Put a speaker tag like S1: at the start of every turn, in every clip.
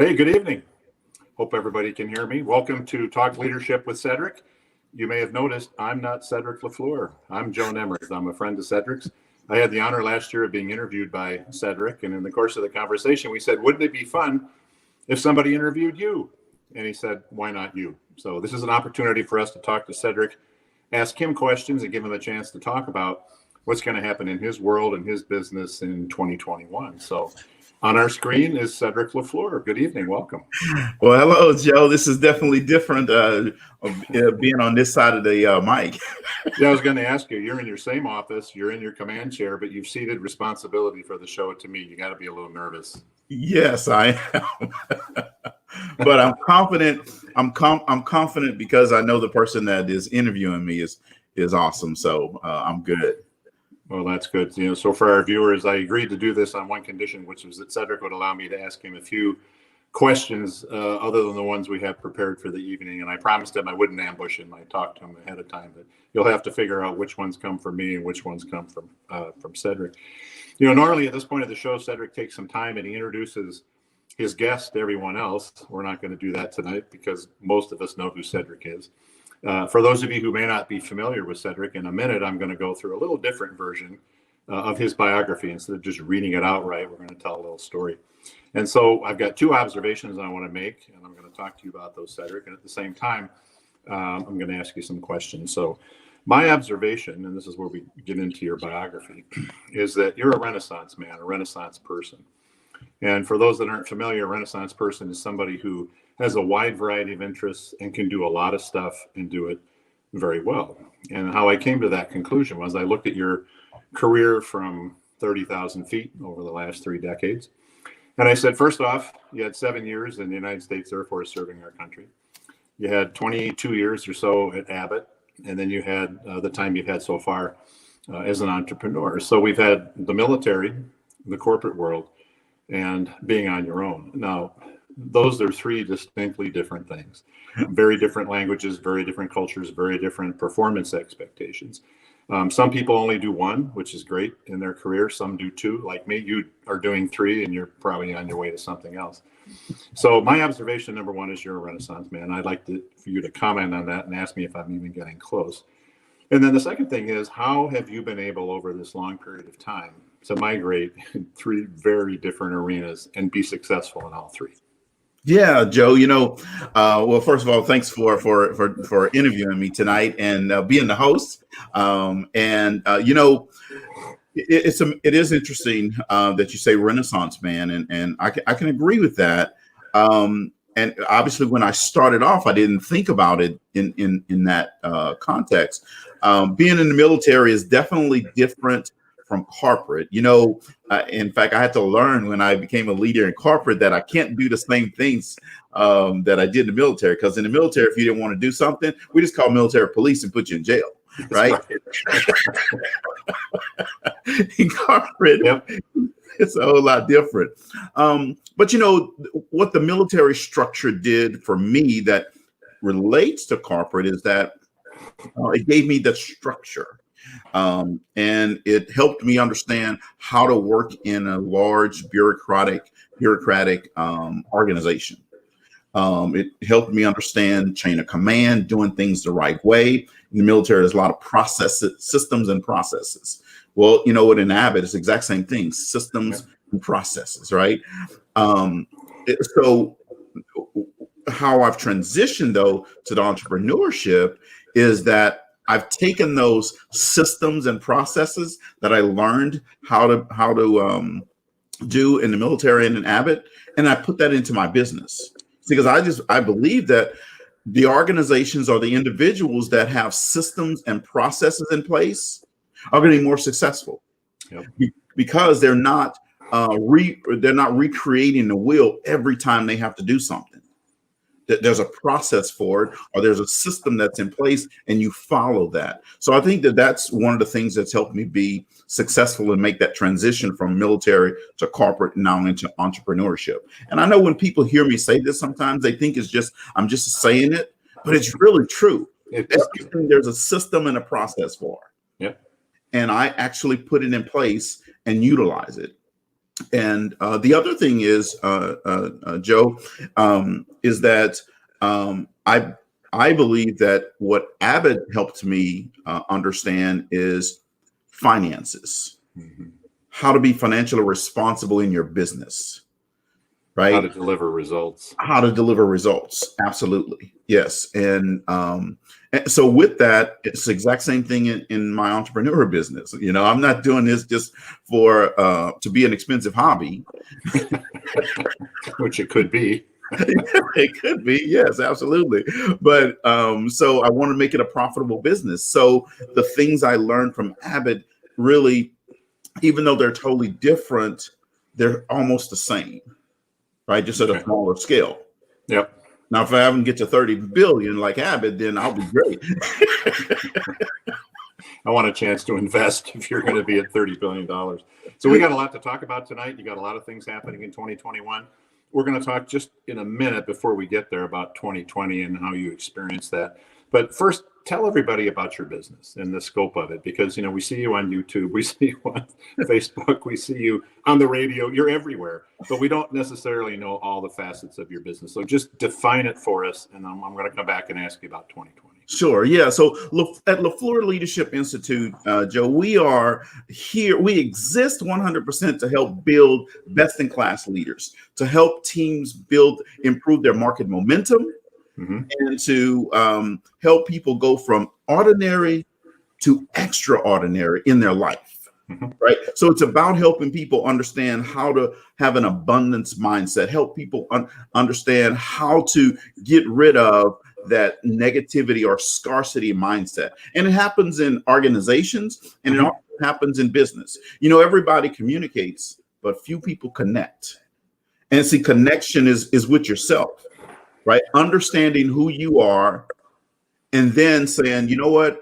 S1: Hey, good evening. Hope everybody can hear me. Welcome to Talk Leadership with Cedrick. You may have noticed I'm not Cedrick LaFleur. I'm Joe Nemmers. I'm a friend of Cedrick's. I had the honor last year of being interviewed by Cedrick, and in the course of the conversation, we said, wouldn't it be fun if somebody interviewed you? And he said, why not you? So this is an opportunity for us to talk to Cedrick, ask him questions, and give him a chance to talk about what's going to happen in his world and his business in 2021. So on our screen is Cedrick LaFleur. Good evening. Welcome.
S2: Well, hello, Joe. This is definitely different being on this side of the mic.
S1: Yeah, I was going to ask you, you're in your same office, you're in your command chair, but you've ceded responsibility for the show to me. You got to be a little nervous.
S2: Yes, I am. But I'm confident. I'm confident because I know the person that is interviewing me is awesome. So I'm good.
S1: Well, that's good. So for our viewers, I agreed to do this on one condition, which was that Cedrick would allow me to ask him a few questions other than the ones we had prepared for the evening. And I promised him I wouldn't ambush him. I talked to him ahead of time, but you'll have to figure out which ones come from me and which ones come from Cedrick. Normally at this point of the show, Cedrick takes some time and he introduces his guest to everyone else. We're not going to do that tonight because most of us know who Cedrick is. For those of you who may not be familiar with Cedrick, in a minute, I'm going to go through a little different version of his biography. Instead of just reading it outright, we're going to tell a little story. And so I've got two observations I want to make, and I'm going to talk to you about those, Cedrick. And at the same time, I'm going to ask you some questions. So my observation, and this is where we get into your biography, is that you're a Renaissance man, a Renaissance person. And for those that aren't familiar, a Renaissance person is somebody who has a wide variety of interests and can do a lot of stuff and do it very well. And how I came to that conclusion was I looked at your career from 30,000 feet over the last 3 decades. And I said, first off, you had 7 years in the United States Air Force serving our country. You had 22 years or so at Abbott. And then you had the time you've had so far as an entrepreneur. So we've had the military, the corporate world, and being on your own. Now, those are 3 distinctly different things. Very different languages, very different cultures, very different performance expectations. Some people only do 1, which is great in their career. Some do 2, like me. You are doing 3, and you're probably on your way to something else. So my observation, number 1, is you're a Renaissance man. I'd like for you to comment on that and ask me if I'm even getting close. And then the second thing is, how have you been able over this long period of time to migrate in 3 very different arenas and be successful in all 3?
S2: Yeah, Joe, well, first of all, thanks for interviewing me tonight and being the host. It is interesting that you say Renaissance man, and I can agree with that. And obviously, when I started off, I didn't think about it in that context. Being in the military is definitely different from corporate. In fact, I had to learn when I became a leader in corporate that I can't do the same things that I did in the military. Because in the military, if you didn't want to do something, we just call military police and put you in jail, right? In corporate, yep. It's a whole lot different. But what the military structure did for me that relates to corporate is that it gave me the structure. And it helped me understand how to work in a large bureaucratic organization. It helped me understand chain of command, doing things the right way. In the military, there's a lot of systems and processes. Well, what in Abbott, it's the exact same thing, systems and processes, right? So how I've transitioned, though, to the entrepreneurship is that I've taken those systems and processes that I learned how to do in the military and in Abbott, and I put that into my business. Because I believe that the organizations or the individuals that have systems and processes in place are going to be more successful. Yep. Because they're not recreating the wheel every time they have to do something. There's a process for it, or there's a system that's in place, and you follow that. So I think that's one of the things that's helped me be successful and make that transition from military to corporate, now into entrepreneurship. And I know when people hear me say this, sometimes they think I'm just saying it, but it's really true. Everything there's a system and a process for.
S1: Yeah.
S2: And I actually put it in place and utilize it. And the other thing is, Joe, is that I believe that what Abbott helped me understand is finances,
S1: Mhm.
S2: how to be financially responsible in your business,
S1: How
S2: right?
S1: to deliver results.
S2: How to deliver results. Absolutely. Yes. And so with that, it's the exact same thing in my entrepreneur business. You know, I'm not doing this just for to be an expensive hobby.
S1: Which it could be.
S2: It could be, yes, absolutely. But so I want to make it a profitable business. So the things I learned from Abbott really, even though they're totally different, they're almost the same, right? Just at a
S1: Okay.
S2: smaller scale.
S1: Yep.
S2: Now, if I haven't get to 30 billion like Abbott, then I'll be great.
S1: I want a chance to invest if you're going to be at $30 billion. So we got a lot to talk about tonight. You got a lot of things happening in 2021. We're going to talk just in a minute before we get there about 2020 and how you experience that. But first, tell everybody about your business and the scope of it, because, you know, we see you on YouTube, we see you on Facebook, we see you on the radio, you're everywhere, but we don't necessarily know all the facets of your business. So just define it for us, and I'm going to come back and ask you about 2020.
S2: Sure. Yeah. So at LaFleur Leadership Institute, Joe, we are here. We exist 100% to help build best in class leaders, to help teams improve their market momentum,
S1: Mm-hmm.
S2: and to help people go from ordinary to extraordinary in their life.
S1: Mm-hmm.
S2: Right. So it's about helping people understand how to have an abundance mindset, help people understand how to get rid of that negativity or scarcity mindset. And it happens in organizations, and it
S1: Mm-hmm.
S2: also happens in business. You know, everybody communicates, but few people connect. And see, connection is with yourself, right? Understanding who you are, and then saying, you know what?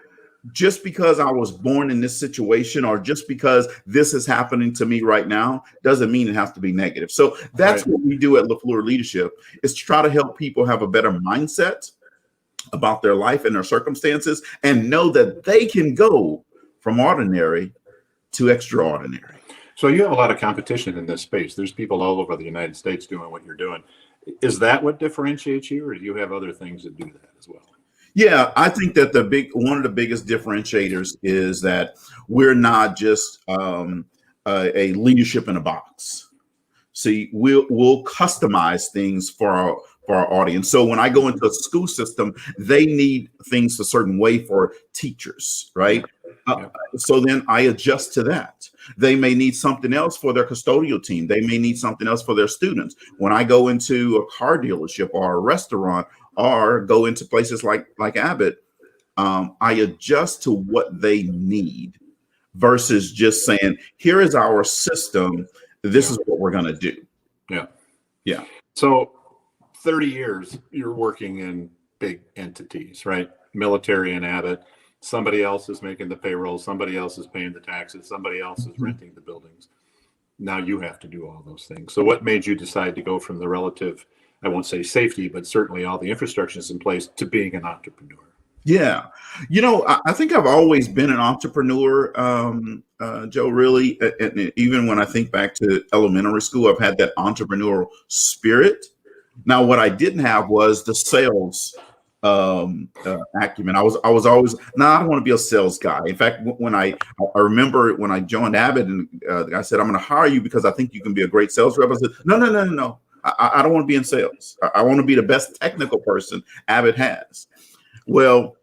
S2: Just because I was born in this situation, or just because this is happening to me right now, doesn't mean it has to be negative. So that's
S1: Right.
S2: what we do at LaFleur Leadership, is to try to help people have a better mindset about their life and their circumstances, and know that they can go from ordinary to extraordinary.
S1: So you have a lot of competition in this space. There's people all over the United States doing what you're doing. Is that what differentiates you, or do you have other things that do that as well?
S2: Yeah, I think that one of the biggest differentiators is that we're not just a leadership in a box. See, we'll customize things for our audience. So when I go into a school system, they need things a certain way for teachers, right?
S1: Yeah.
S2: So then I adjust to that. They may need something else for their custodial team. They may need something else for their students. When I go into a car dealership or a restaurant, or go into places like Abbott, I adjust to what they need versus just saying, here is our system. This is what we're going to do.
S1: Yeah.
S2: Yeah.
S1: So 30 years, you're working in big entities, right? Military and Abbott. Somebody else is making the payroll. Somebody else is paying the taxes. Somebody else is renting the buildings. Now you have to do all those things. So what made you decide to go from the relative, I won't say safety, but certainly all the infrastructure is in place, to being an entrepreneur?
S2: Yeah. You know, I think I've always been an entrepreneur, Joe, really. And even when I think back to elementary school, I've had that entrepreneurial spirit. Now, what I didn't have was the sales acumen. I was always, no, I don't want to be a sales guy. In fact, when I remember when I joined Abbott, and I said, I'm going to hire you because I think you can be a great sales rep. I said, no. I don't want to be in sales. I want to be the best technical person Abbott has. Well,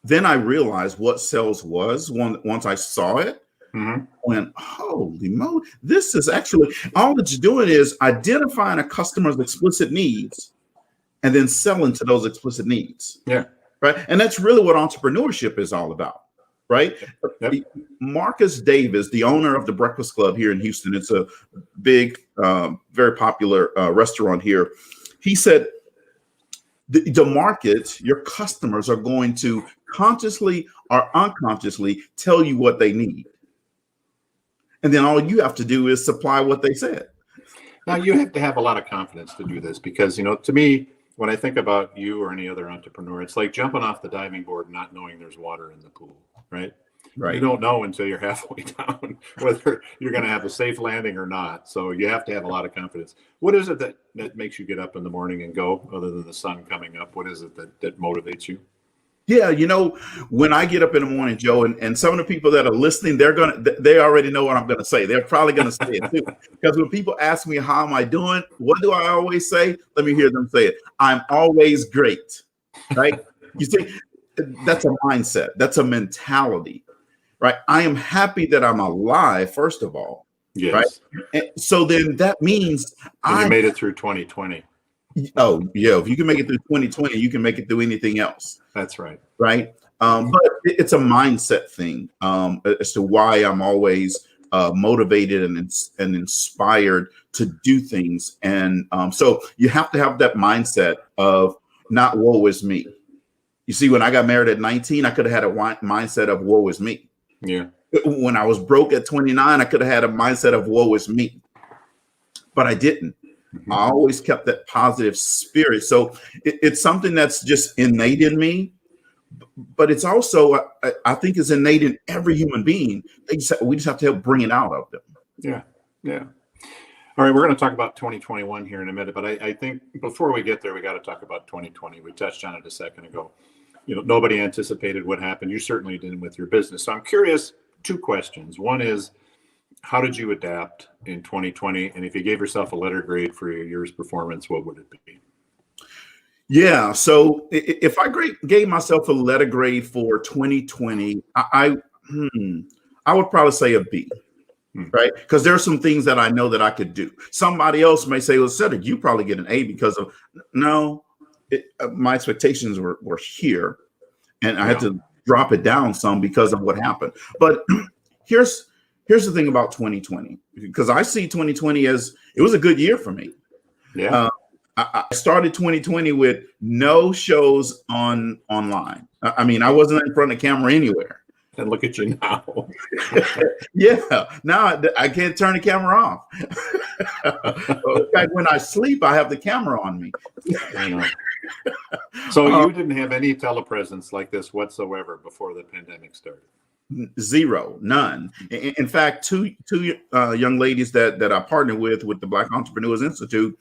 S2: then I realized what sales was once I saw it.
S1: Mm-hmm.
S2: Went, holy moly, this is actually, all that you're doing is identifying a customer's explicit needs and then selling to those explicit needs.
S1: Yeah.
S2: Right. And that's really what entrepreneurship is all about. Right.
S1: Yep.
S2: Marcus Davis, the owner of the Breakfast Club here in Houston, it's a big, very popular restaurant here. He said, the market, your customers are going to consciously or unconsciously tell you what they need. And then all you have to do is supply what they said.
S1: Now you have to have a lot of confidence to do this, because, you know, to me, when I think about you or any other entrepreneur, it's like jumping off the diving board, not knowing there's water in the pool, right? You
S2: Right.
S1: don't know until you're halfway down whether you're going to have a safe landing or not. So you have to have a lot of confidence. What is it that makes you get up in the morning and go, other than the sun coming up? What is it that motivates you?
S2: Yeah, when I get up in the morning, Joe, and some of the people that are listening, they already know what I'm gonna say. They're probably gonna say it too. Because when people ask me how am I doing, what do I always say? Let me hear them say it. I'm always great. Right? You see, that's a mindset, that's a mentality, right? I am happy that I'm alive, first of all. Right.
S1: Yes.
S2: And so then that means
S1: And you
S2: I
S1: made it through 2020.
S2: oh yeah, if you can make it through 2020, you can make it through anything else.
S1: That's right.
S2: Right? But it's a mindset thing as to why I'm always motivated and inspired to do things. And so you have to have that mindset of not woe is me. You see, when I got married at 19, I could have had a mindset of woe is me.
S1: Yeah.
S2: When I was broke at 29, I could have had a mindset of woe is me. But I didn't.
S1: Mm-hmm.
S2: I always kept that positive spirit. So it's something that's just innate in me. But it's also, I think, is innate in every human being. We just have to help bring it out of them.
S1: Yeah. Yeah. All right. We're going to talk about 2021 here in a minute. But I think before we get there, we got to talk about 2020. We touched on it a second ago. Nobody anticipated what happened. You certainly didn't with your business. So I'm curious, two questions. One is, how did you adapt in 2020? And if you gave yourself a letter grade for your year's performance, what would it be?
S2: Yeah. So if I gave myself a letter grade for 2020, I would probably say a B, right? Because there are some things that I know that I could do. Somebody else may say, well, Cedrick, you probably get an A because of, no, my expectations were here. And I had to drop it down some because of what happened. But here's the thing about 2020, because I see 2020 as it was a good year for me.
S1: Yeah.
S2: I started 2020 with no shows online. I mean, I wasn't in front of camera anywhere.
S1: And look at you now.
S2: Yeah, now I can't turn the camera off. In fact, when I sleep, I have the camera on me.
S1: So you didn't have any telepresence like this whatsoever before the pandemic started?
S2: Zero, none. In fact, two young ladies that I partnered with the Black Entrepreneurs Institute,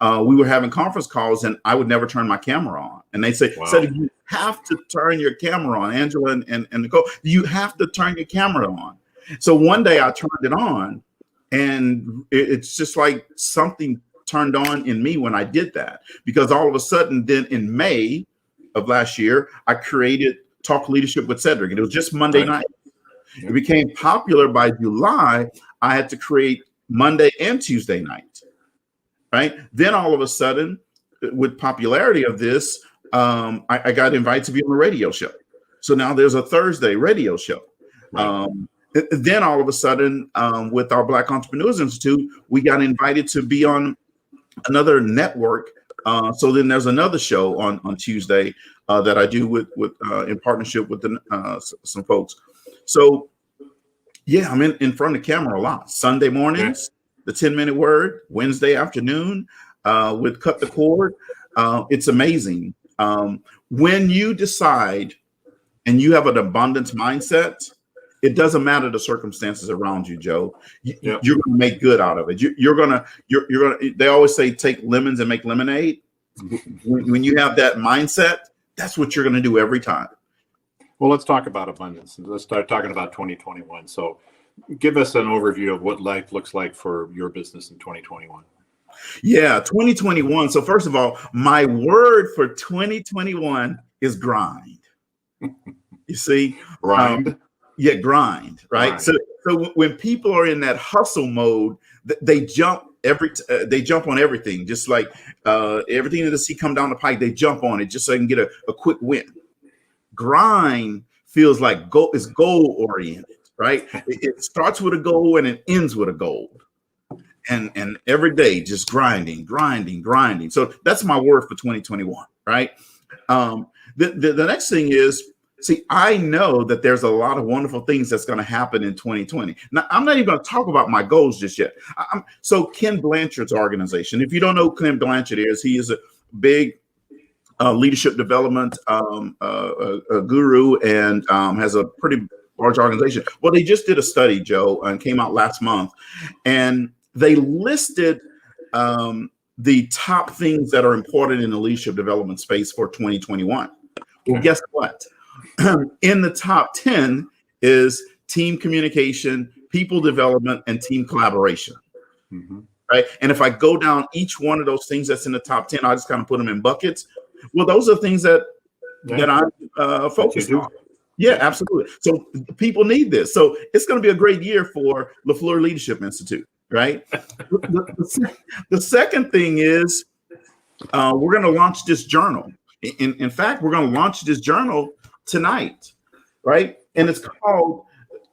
S2: we were having conference calls, and I would never turn my camera on. And they say, wow. Cedrick, you have to turn your camera on. Angela and Nicole, you have to turn your camera on. So one day I turned it on, and it's just like something turned on in me when I did that, because all of a sudden, then in May of last year, I created Talk Leadership with Cedrick, and it was just Monday night. It became popular by July. I had to create Monday and Tuesday night, right? Then all of a sudden, with popularity of this, I got invited to be on a radio show. So now there's a Thursday radio show. Right. Then all of a sudden, with our Black Entrepreneurs Institute, we got invited to be on another network. So then there's another show on Tuesday that I do with in partnership with some folks. So yeah, I'm in front of the camera a lot. Sunday mornings, the 10-minute word. Wednesday afternoon, with Cut the Cord. It's amazing. When you decide and you have an abundance mindset, it doesn't matter the circumstances around you, Joe. You're going to make good out of it. You're gonna. They always say take lemons and make lemonade. When you have that mindset, that's what you're going to do every time.
S1: Well, let's talk about abundance. Let's start talking about 2021. So, give us an overview of what life looks like for your business in 2021.
S2: Yeah, 2021. So first of all, my word for 2021 is grind. You see,
S1: grind.
S2: Yeah, grind, right? So when people are in that hustle mode, they jump on everything, just like everything that they see come down the pike, they jump on it just so they can get a quick win. Grind feels like it's goal oriented, right? It starts with a goal and it ends with a goal. And every day just grinding. So that's my word for 2021, right? The next thing is, see, I know that there's a lot of wonderful things that's going to happen in 2020. Now, I'm not even going to talk about my goals just yet. So Ken Blanchard's organization, if you don't know who Ken Blanchard is, he is a big leadership development guru and has a pretty large organization. Well, they just did a study, Joe, and came out last month, and they listed the top things that are important in the leadership development space for 2021. Well, guess what? In the top 10 is team communication, people development, and team collaboration. Mm-hmm. Right. And if I go down each one of those things that's in the top 10, I just kind of put them in buckets. Well, those are things that I focus on. Yeah, absolutely. So people need this. So it's going to be a great year for LaFleur Leadership Institute. Right. The second thing is we're going to launch this journal. In fact, we're going to launch this journal tonight. Right. And it's called,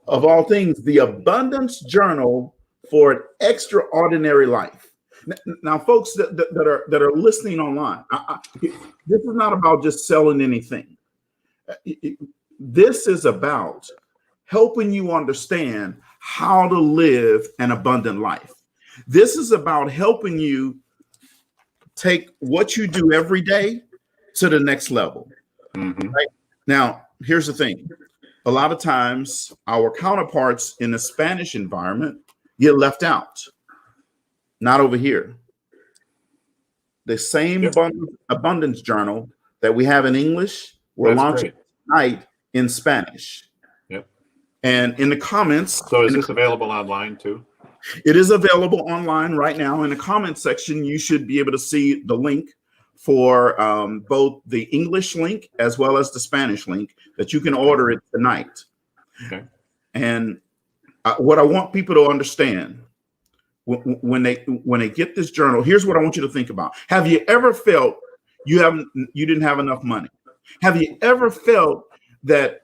S2: of all things, the Abundance Journal for an Extraordinary Life. Now, folks that are listening online, this is not about just selling anything. This is about helping you understand how to live an abundant life. This is about helping you take what you do every day to the next level. Mm-hmm. Right? Now, here's the thing. A lot of times our counterparts in the Spanish environment get left out. Not over here. The same abundance journal that we have in English, we're launching tonight in Spanish.
S1: Yep.
S2: And in the comments.
S1: So is this available online too?
S2: It is available online right now. In the comments section, you should be able to see the link for both the English link as well as the Spanish link that you can order it tonight. Okay. And what I want people to understand when they get this journal, here's what I want you to think about. Have you ever felt you didn't have enough money? Have you ever felt that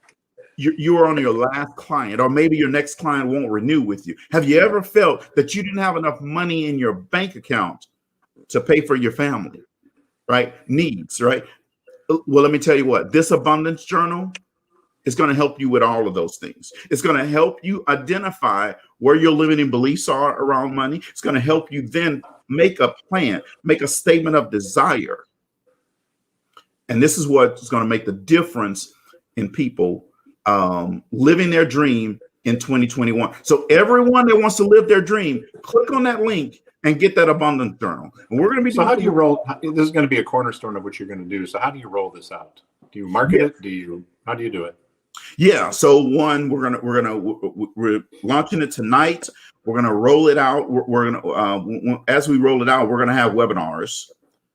S2: you are on your last client, or maybe your next client won't renew with you? Have you ever felt that you didn't have enough money in your bank account to pay for your family, right? Needs, right? Well, let me tell you what, this abundance journal is going to help you with all of those things. It's going to help you identify where your limiting beliefs are around money. It's going to help you then make a plan, make a statement of desire. And this is what's going to make the difference in people living their dream in 2021. So everyone that wants to live their dream, click on that link and get that abundance journal. And we're going to be.
S1: So how do you roll? This is going to be a cornerstone of what you're going to do. So how do you roll this out? Do you market it? How do you do it?
S2: Yeah. So one, we're launching it tonight. We're going to roll it out. We're going to, as we roll it out, we're going to have webinars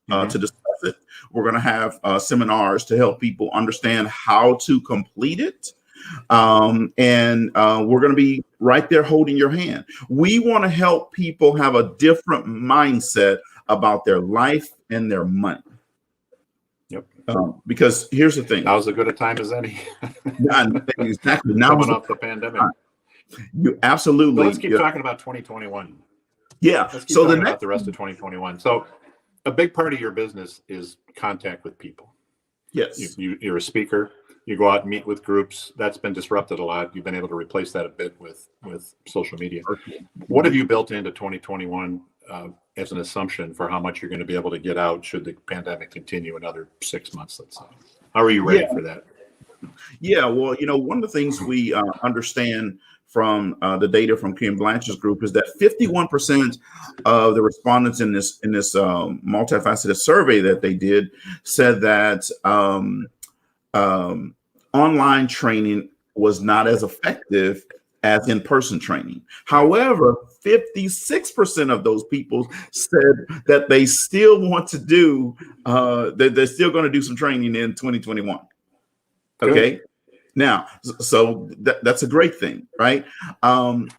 S2: to discuss it. We're going to have seminars to help people understand how to complete it. And we're going to be right there holding your hand. We want to help people have a different mindset about their life and their money. Yep. Because here's the thing.
S1: Now's as good a time as any.
S2: Exactly.
S1: Now coming off the pandemic.
S2: You absolutely.
S1: But let's keep talking about 2021.
S2: Yeah.
S1: Let's keep talking about the rest of 2021. So a big part of your business is contact with people.
S2: Yes.
S1: You're a speaker. You go out and meet with groups. That's been disrupted a lot. You've been able to replace that a bit with social media. What have you built into 2021 as an assumption for how much you're going to be able to get out should the pandemic continue another 6 months, let's say? How are you ready for that?
S2: Yeah, well, one of the things we understand from the data from Kim Blanchard's group is that 51% of the respondents in this multifaceted survey that they did said that online training was not as effective as in-person training. However, 56% of those people said that they still want to do, that they're still going to do some training in 2021. Okay. Good. Now, so that's a great thing, right?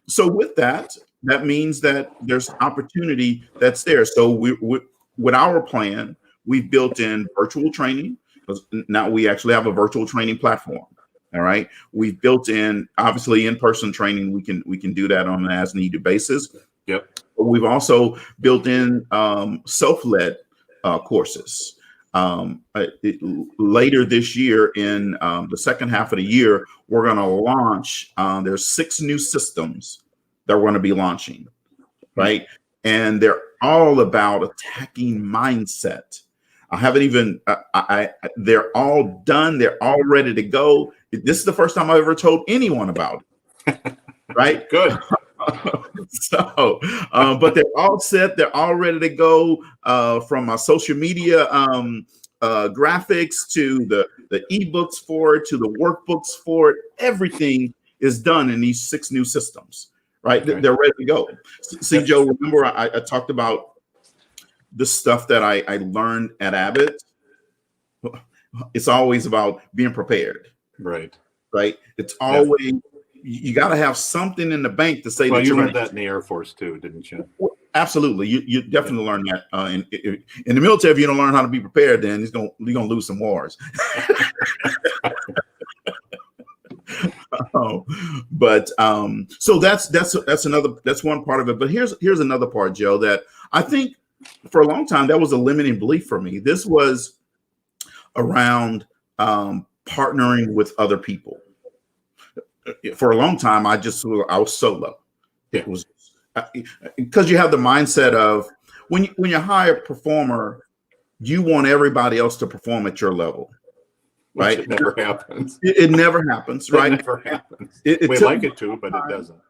S2: So with that means that there's opportunity that's there. So with our plan, we've built in virtual training. Now we actually have a virtual training platform. All right. We've built in, obviously, in-person training. We can do that on an as-needed basis.
S1: Yep.
S2: But we've also built in self-led courses. Later this year, in the second half of the year, we're going to launch. There's 6 new systems that we're going to be launching, right? And they're all about attacking mindset. I haven't even. They're all done. They're all ready to go. This is the first time I've ever told anyone about it. Right?
S1: Good.
S2: So, but they're all set. They're all ready to go, from my social media graphics to the ebooks for it, to the workbooks for it. Everything is done in these 6 new systems, right?
S1: Okay.
S2: They're ready to go. See, Joe, remember I talked about the stuff that I learned at Abbott. It's always about being prepared.
S1: Right.
S2: Right. It's always, you got to have something in the bank to say.
S1: Well,
S2: that
S1: you learned that in the Air Force too, didn't you?
S2: Absolutely. You definitely learn that in the military. If you don't learn how to be prepared, then you're gonna lose some wars. But so that's one part of it. But here's another part, Joe, that I think for a long time that was a limiting belief for me. This was around partnering with other people. For a long time, I was solo. It was because you have the mindset of when you hire a performer, you want everybody else to perform at your level, right?
S1: Which it never happens.
S2: It never happens, right?
S1: It never happens.
S2: We
S1: like it to, but it doesn't.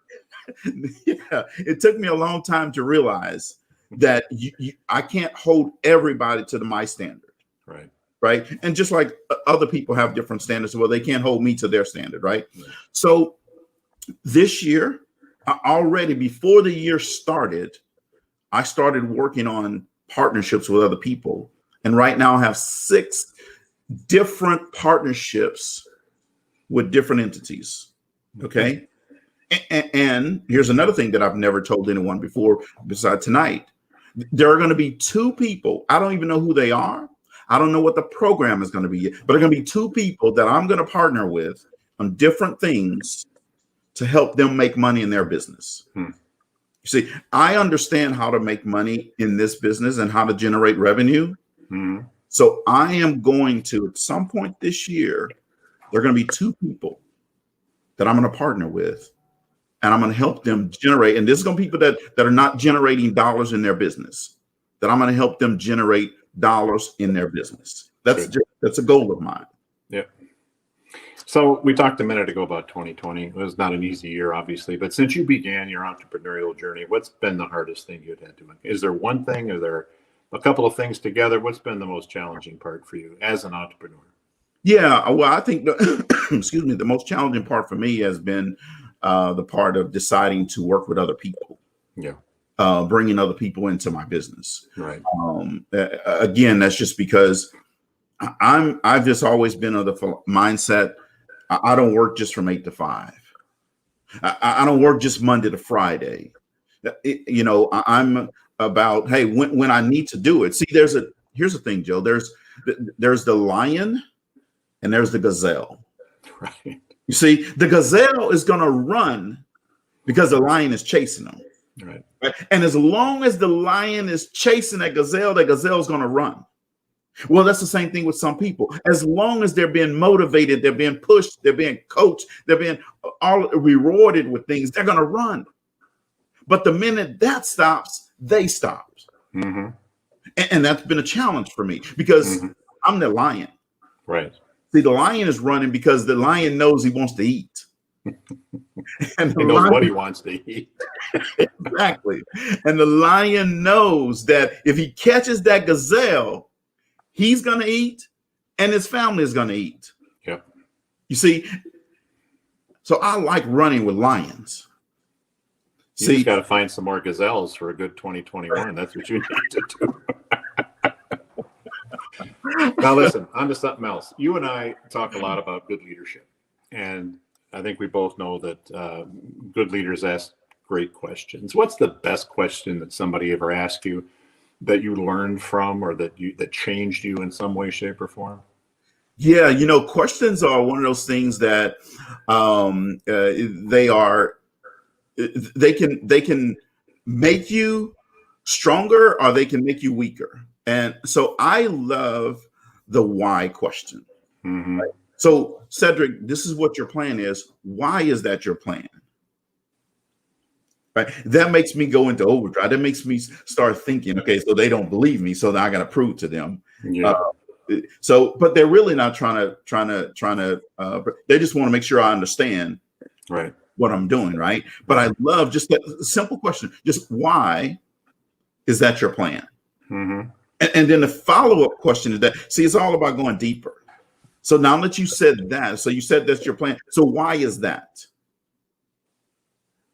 S2: Yeah, it took me a long time to realize that I can't hold everybody to my standard,
S1: right?
S2: Right. And just like other people have different standards, well, they can't hold me to their standard. Right. So this year, already before the year started, I started working on partnerships with other people. And right now I have 6 different partnerships with different entities. Okay. And here's another thing that I've never told anyone before besides tonight. There are going to be 2 people. I don't even know who they are. I don't know what the program is going to be yet, but there are going to be 2 people that I'm going to partner with on different things to help them make money in their business. You see, I understand how to make money in this business and how to generate revenue. So I am going to, at some point this year, there are going to be 2 people that I'm going to partner with, and I'm going to help them generate. And this is going to be people that are not generating dollars in their business, that I'm going to help them generate dollars in their business. That's a goal of mine. Yeah.
S1: So we talked a minute ago about 2020. It was not an easy year, obviously, but since you began your entrepreneurial journey, what's been the hardest thing you've had to make? Is there one thing? Are there a couple of things together? What's been the most challenging part for you as an entrepreneur?
S2: Yeah, well, I think excuse me, the most challenging part for me has been the part of deciding to work with other people.
S1: Yeah.
S2: Bringing other people into my business.
S1: Right.
S2: Again, that's just because I've just always been of the mindset. I don't work just from 8 to 5. I don't work just Monday to Friday. I'm about, hey, when I need to do it. See, here's the thing, Joe. There's the lion and there's the gazelle.
S1: Right.
S2: You see, the gazelle is going to run because the lion is chasing them.
S1: Right.
S2: And as long as the lion is chasing that gazelle is going to run. Well, that's the same thing with some people. As long as they're being motivated, they're being pushed, they're being coached, they're being all rewarded with things, they're going to run. But the minute that stops, they stop.
S1: Mm-hmm.
S2: And that's been a challenge for me because I'm the lion.
S1: Right.
S2: See, the lion is running because the lion knows he wants to eat. And
S1: he knows what he wants to eat.
S2: Exactly. And the lion knows that if he catches that gazelle, he's going to eat and his family is going to eat.
S1: Yeah.
S2: You see, so I like running with lions.
S1: You just got to find some more gazelles for a good 2021. That's what you need to do. Now, listen, on to something else. You and I talk a lot about good leadership. And I think we both know that good leaders ask great questions. What's the best question that somebody ever asked you that you learned from, or that changed you in some way, shape, or form?
S2: Yeah, questions are one of those things that they can make you stronger or they can make you weaker. And so I love the why question.
S1: Mm-hmm.
S2: Right? So, Cedrick, this is what your plan is. Why is that your plan? Right. That makes me go into overdrive. That makes me start thinking, okay, so they don't believe me, so now I got to prove to them.
S1: Yeah.
S2: So, but they're really not trying to. They just want to make sure I understand
S1: Right.
S2: what I'm doing, right? But I love just that simple question: just why is that your plan?
S1: Mm-hmm.
S2: And then the follow-up question is that, see, it's all about going deeper. So now that you said that, so you said that's your plan. So why is that?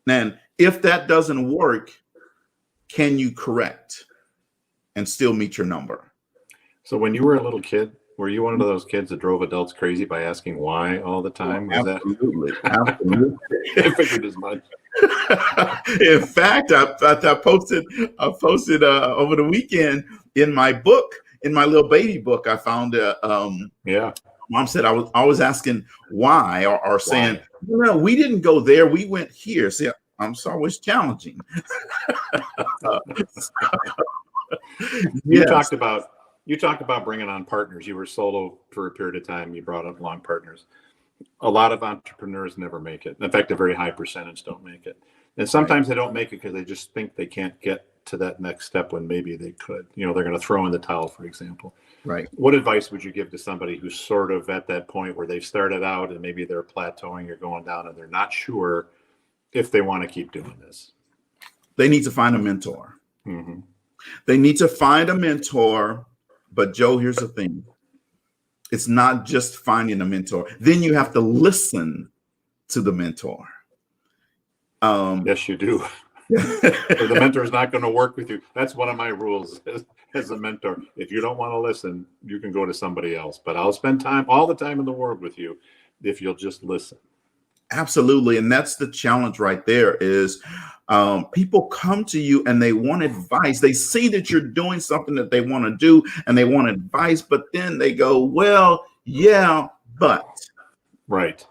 S2: And if that doesn't work, can you correct and still meet your number?
S1: So when you were a little kid, were you one of those kids that drove adults crazy by asking why all the time? Was
S2: Absolutely. Absolutely.
S1: I figured as much.
S2: In fact, I posted over the weekend in my book, in my little baby book, I found
S1: Yeah.
S2: mom said I was always asking why or saying,
S1: Why?
S2: no, we didn't go there. We went here. See, I'm so always challenging.
S1: You
S2: Yes.
S1: talked about bringing on partners. You were solo for a period of time. You brought up long partners. A lot of entrepreneurs never make it. In fact, a very high percentage don't make it. And sometimes they don't make it because they just think they can't get to that next step when maybe they could. You know, they're going to throw in the towel, for example.
S2: Right.
S1: What advice would you give to somebody who's sort of at that point where they've started out and maybe they're plateauing or going down and they're not sure if they want to keep doing this?
S2: They need to find a mentor.
S1: Mm-hmm.
S2: They need to find a mentor. But Joe, here's the thing. It's not just finding a mentor. Then you have to listen to the mentor.
S1: Yes, you do. The mentor is not going to work with you. That's one of my rules as a mentor. If you don't want to listen, you can go to somebody else. But I'll spend all the time in the world with you if you'll just listen.
S2: Absolutely. And that's the challenge right there is people come to you and they want advice. They see that you're doing something that they want to do and they want advice, but then they go, well, yeah, but.
S1: Right.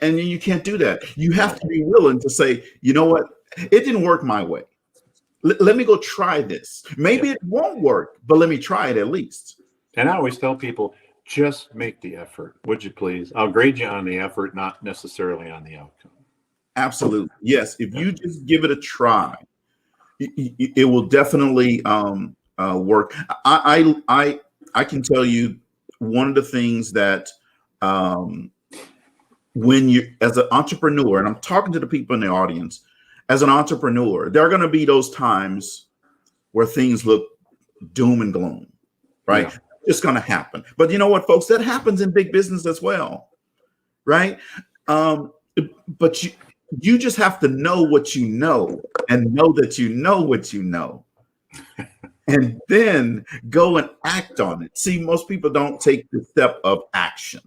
S2: And you can't do that. You have to be willing to say, you know what? It didn't work my way. Let me go try this. Maybe it won't work, but let me try it at least.
S1: And I always tell people, just make the effort, would you please? I'll grade you on the effort, not necessarily on the outcome.
S2: Absolutely. Yes. If you just give it a try, it will definitely work. I can tell you one of the things that when you, as an entrepreneur, and I'm talking to the people in the audience, as an entrepreneur, there are going to be those times where things look doom and gloom, right? Yeah. It's going to happen. But you know what, folks, that happens in big business as well, right? But you just have to know what you know and know that you know what you know. And then go and act on it. See, most people don't take the step of action.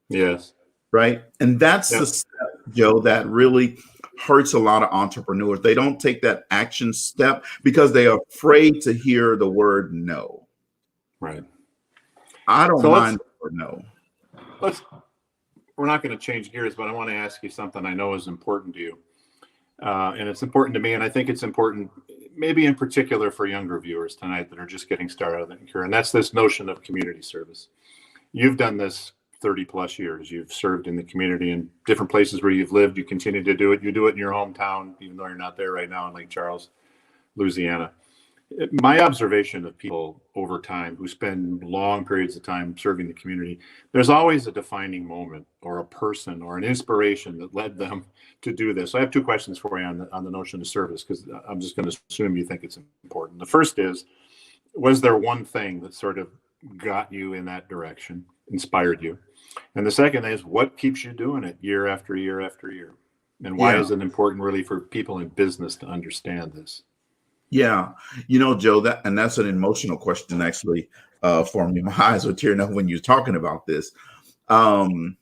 S1: Yes.
S2: Right. And that's the step, Joe, that really hurts a lot of entrepreneurs. They don't take that action step because they are afraid to hear the word no.
S1: Right.
S2: I don't mind the word no.
S1: We're not going to change gears, but I want to ask you something I know is important to you. And it's important to me. And I think it's important, maybe in particular for younger viewers tonight that are just getting started here. And that's this notion of community service. You've done this 30 plus years. You've served in the community in different places where you've lived. You continue to do it. You do it in your hometown, even though you're not there right now in Lake Charles, Louisiana. My observation of people over time who spend long periods of time serving the community, there's always a defining moment or a person or an inspiration that led them to do this. So I have two questions for you on the notion of service, because I'm just going to assume you think it's important. The first is, was there one thing that sort of got you in that direction, inspired you? And the second is, what keeps you doing it year after year after year? And why is it important really for people in business to understand this?
S2: Yeah, you know, Joe, that's an emotional question actually for me. My eyes were tearing up when you're talking about this. My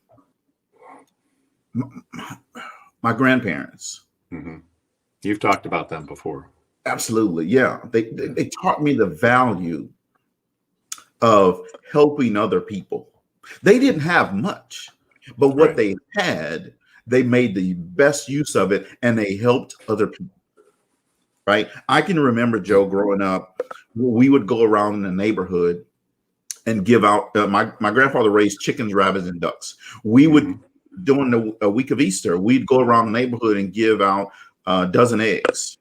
S2: grandparents.
S1: Mm-hmm. You've talked about them before.
S2: Absolutely, yeah. They taught me the value of helping other people. They didn't have much, but what they had, they made the best use of it, and they helped other people. Right. I can remember, Joe, growing up, we would go around in the neighborhood and give out. My grandfather raised chickens, rabbits, and ducks. We would, during a week of Easter, we'd go around the neighborhood and give out a dozen eggs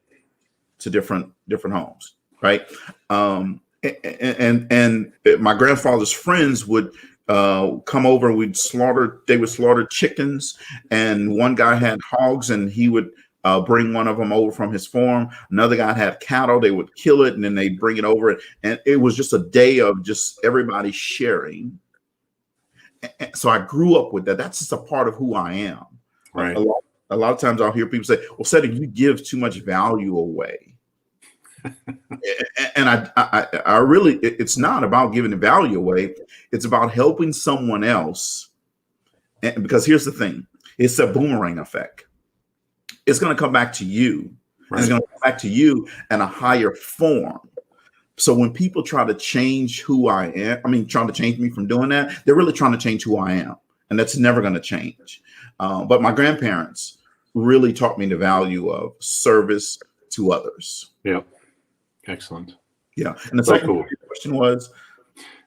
S2: to different homes. Right. and my grandfather's friends would come over and they would slaughter chickens, and one guy had hogs, and he would bring one of them over from his farm. Another guy had cattle. They would kill it, and then they'd bring it over. And it was just a day of just everybody sharing. And so I grew up with that. That's just a part of who I am.
S1: Right.
S2: A lot of times I'll hear people say, well, Cedrick, you give too much value away. And I really, it's not about giving the value away. It's about helping someone else. And because here's the thing, it's a boomerang effect. It's going to come back to you. Right. It's going to come back to you in a higher form. So when people try to change who I am, trying to change me from doing that, they're really trying to change who I am. And that's never going to change. But my grandparents really taught me the value of service to others.
S1: Yeah. Excellent.
S2: Yeah. And the second question was?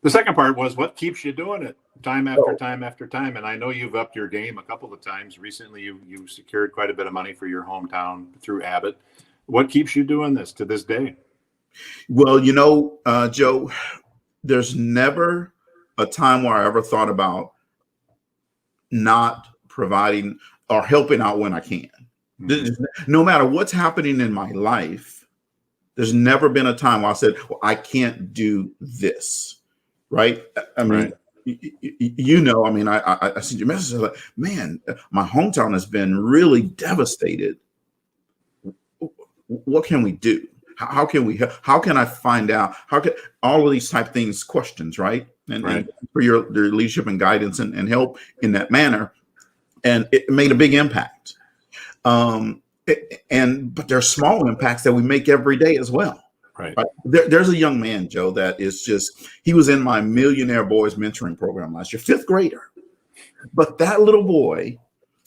S1: The second part was, what keeps you doing it time after time after time? And I know you've upped your game a couple of times. Recently, you secured quite a bit of money for your hometown through Abbott. What keeps you doing this to this day?
S2: Well, Joe, there's never a time where I ever thought about not providing or helping out when I can. Mm-hmm. No matter what's happening in my life, there's never been a time where I said, well, I can't do this. Right. I mean, right. I sent you a message like, man, my hometown has been really devastated. What can we do? How can we? How can I find out? How can all of these type of things, questions, right? And for your leadership and guidance and help in that manner, and it made a big impact. But there are small impacts that we make every day as well. Right. There's a young man, Joe, that is he was in my Millionaire Boys mentoring program last year, 5th grader. But that little boy,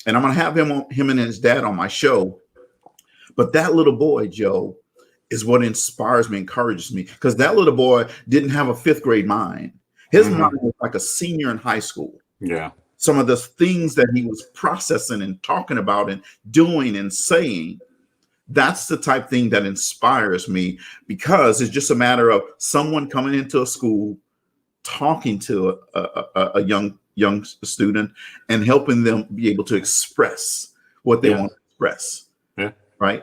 S2: and I'm going to have him and his dad on my show. But that little boy, Joe, is what inspires me, encourages me, because that little boy didn't have a 5th grade mind. His mind was like a senior in high school. Yeah. Some of the things that he was processing and talking about and doing and saying, that's the type of thing that inspires me, because it's just a matter of someone coming into a school, talking to a young student and helping them be able to express what they want to express. Yeah. Right.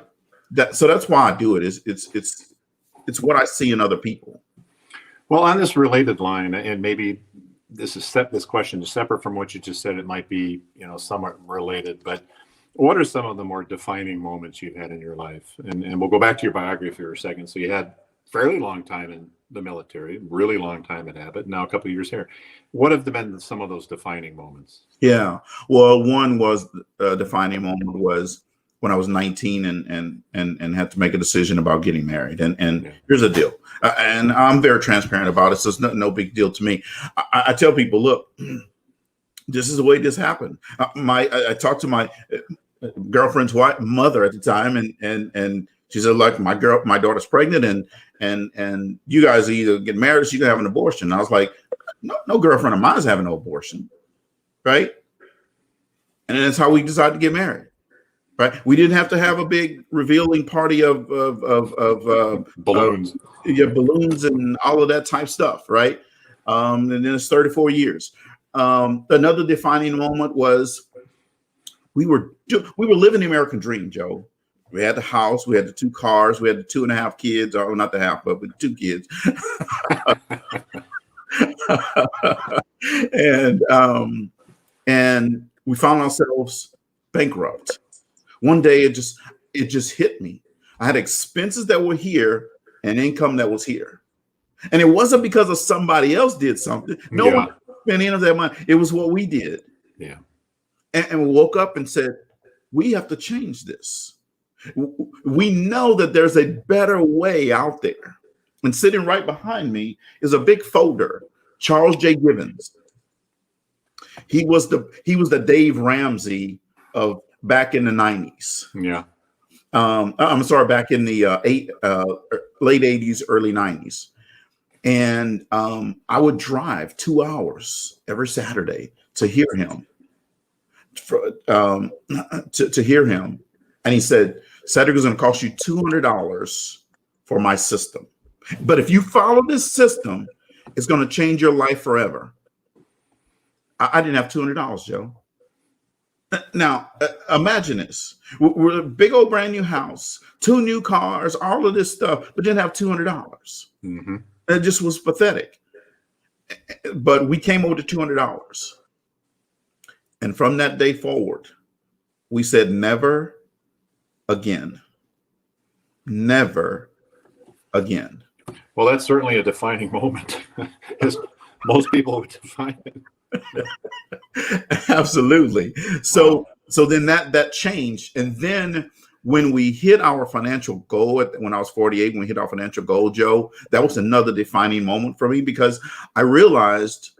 S2: So that's why I do it. It's what I see in other people.
S1: Well, on this related line, and maybe this question is separate from what you just said, it might be, somewhat related, but what are some of the more defining moments you've had in your life? And we'll go back to your biography for a second. So you had a fairly long time in the military, really long time at Abbott, now a couple of years here. What have been some of those defining moments?
S2: Yeah. Well, one was defining moment was when I was 19 and had to make a decision about getting married. And here's the deal. And I'm very transparent about it. So it's no big deal to me. I tell people, look, this is the way this happened. I talked to my girlfriend's mother at the time, and she said, like, my daughter's pregnant, and you guys either get married or she's gonna have an abortion. And I was like, no girlfriend of mine is having no abortion, right? And that's how we decided to get married. Right, we didn't have to have a big revealing party of
S1: balloons,
S2: balloons, and all of that type stuff. Right, and then it's 34 years. Another defining moment was we were living the American dream, Joe. We had the house, we had the 2 cars, we had the 2.5 kids, or not the half, but with 2 kids, and we found ourselves bankrupt. One day it just hit me. I had expenses that were here and income that was here. And it wasn't because of somebody else did something. No one spent any of that money. It was what we did. Yeah. And we woke up and said, we have to change this. We know that there's a better way out there. And sitting right behind me is a big folder, Charles J. Givens. He was the Dave Ramsey of back in the 90s. Yeah. I'm sorry, back in the late 80s, early 90s. And I would drive 2 hours every Saturday to hear him. To hear him. And he said, Cedrick is going to cost you $200 for my system. But if you follow this system, it's going to change your life forever. I didn't have $200, Joe. Now, imagine this. We're a big old brand new house, 2 new cars, all of this stuff, but didn't have $200.
S1: Mm-hmm.
S2: It just was pathetic. But we came over to $200. And from that day forward, we said never again. Never again.
S1: Well, that's certainly a defining moment, as most people would define it.
S2: Absolutely. So then that changed. And then when we hit our financial goal, when I was 48, when we hit our financial goal, Joe, that was another defining moment for me, because I realized,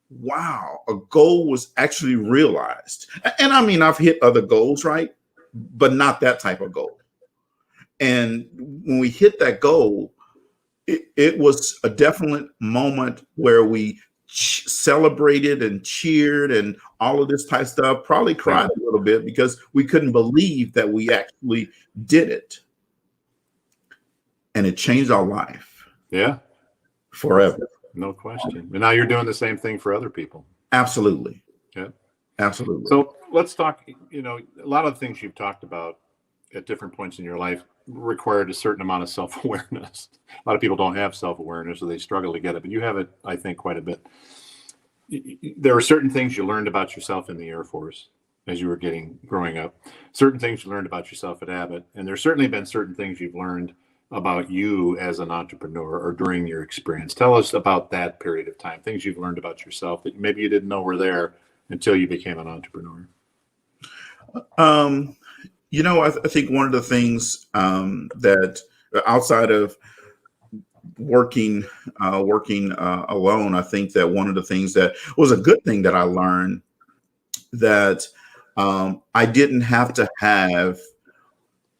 S2: wow, a goal was actually realized. And I mean, I've hit other goals, right? But not that type of goal. And when we hit that goal, it was a definite moment where we celebrated and cheered and all of this type of stuff, probably cried a little bit because we couldn't believe that we actually did it. And it changed our life.
S1: Yeah.
S2: Forever.
S1: No question. And now you're doing the same thing for other people.
S2: Absolutely.
S1: Yeah.
S2: Absolutely.
S1: So let's talk, a lot of the things you've talked about at different points in your life required a certain amount of self-awareness. A lot of people don't have self-awareness, or they struggle to get it, but you have it, I think, quite a bit. There are certain things you learned about yourself in the Air Force as you were growing up, certain things you learned about yourself at Abbott, and there's certainly been certain things you've learned about you as an entrepreneur or during your experience. Tell us about that period of time, things you've learned about yourself that maybe you didn't know were there until you became an entrepreneur.
S2: I think one of the things that outside of working alone, I think that one of the things that was a good thing that I learned, that I didn't have to have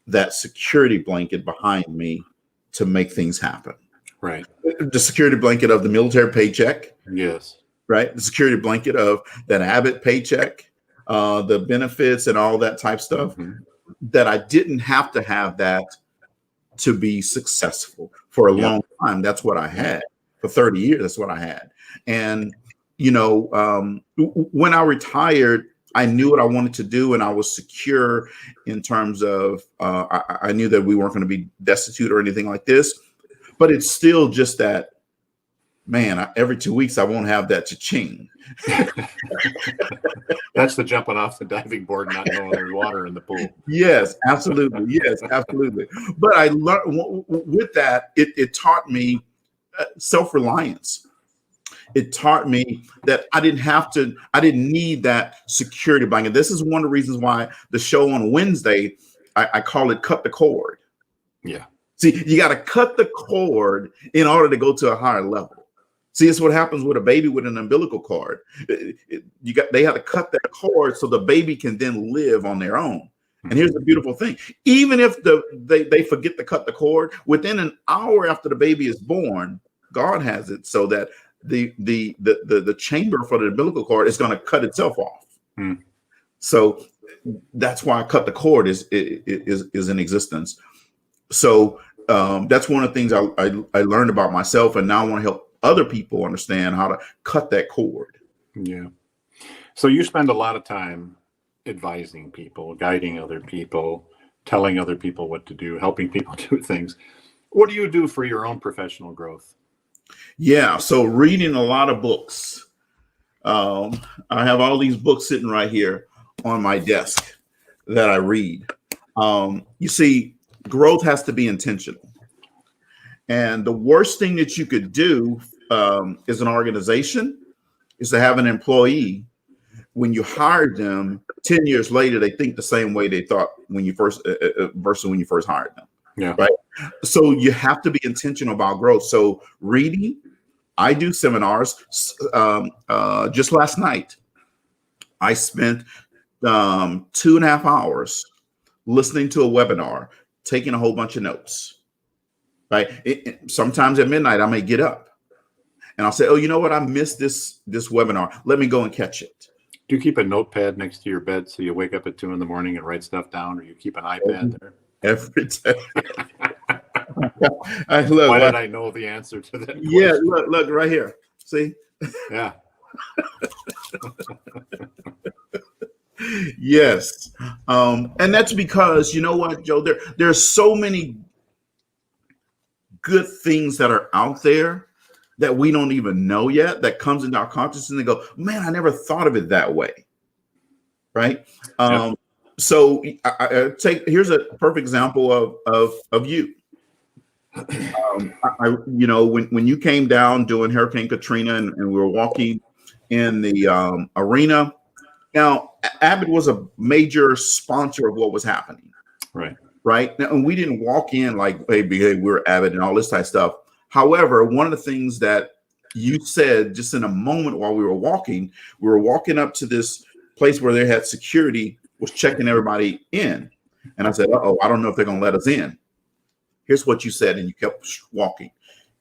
S2: that security blanket behind me to make things happen.
S1: Right.
S2: The security blanket of the military paycheck.
S1: Yes.
S2: Right. The security blanket of that Abbott paycheck, the benefits and all that type stuff. Mm-hmm. That I didn't have to have that to be successful for a long time. That's what I had for 30 years. That's what I had. And, when I retired, I knew what I wanted to do, and I was secure in terms of I knew that we weren't going to be destitute or anything like this. But it's still just that, man, every 2 weeks I won't have that cha-ching.
S1: That's the jumping off the diving board, not knowing there's water in the pool.
S2: Yes, absolutely. Yes, absolutely. But I learned with that, it taught me self-reliance. It taught me that I didn't need that security blanket. This is one of the reasons why the show on Wednesday, I call it Cut the Cord.
S1: Yeah.
S2: See, you got to cut the cord in order to go to a higher level. See, it's what happens with a baby with an umbilical cord. They have to cut that cord so the baby can then live on their own. And here's the beautiful thing: even if they forget to cut the cord, within an hour after the baby is born, God has it so that the chamber for the umbilical cord is going to cut itself off. So that's why cut the cord is in existence. So that's one of the things I learned about myself, and now I want to help other people understand how to cut that cord.
S1: Yeah. So you spend a lot of time advising people, guiding other people, telling other people what to do, helping people do things. What do you do for your own professional growth?
S2: Yeah. So reading a lot of books. I have all these books sitting right here on my desk that I read. You see, growth has to be intentional. And the worst thing that you could do as an organization is to have an employee, when you hired them, 10 years later, they think the same way they thought when you first versus when you first hired them.
S1: Yeah.
S2: Right. So you have to be intentional about growth. So reading, I do seminars. Just last night, I spent 2.5 hours listening to a webinar, taking a whole bunch of notes. Right. Sometimes at midnight, I may get up and I'll say, oh, you know what? I missed this webinar. Let me go and catch it.
S1: Do you keep a notepad next to your bed so you wake up at 2 a.m. and write stuff down, or you keep an iPad there?
S2: Every day. Look,
S1: Why did I know the answer to that
S2: yeah,
S1: question?
S2: look right here. See?
S1: Yeah.
S2: Yes. And that's because you know what, Joe, there's so many good things that are out there that we don't even know yet that comes into our consciousness and they go, man, I never thought of it that way. Right.
S1: Yep.
S2: So I here's a perfect example of you. You know, when you came down doing Hurricane Katrina and we were walking in the arena. Now, Abbott was a major sponsor of what was happening.
S1: Right.
S2: Right. Now, and we didn't walk in like, hey, we're Abbott and all this type of stuff. However, one of the things that you said just in a moment while we were walking up to this place where they had security was checking everybody in. And I said, I don't know if they're going to let us in. Here's what you said. And you kept walking.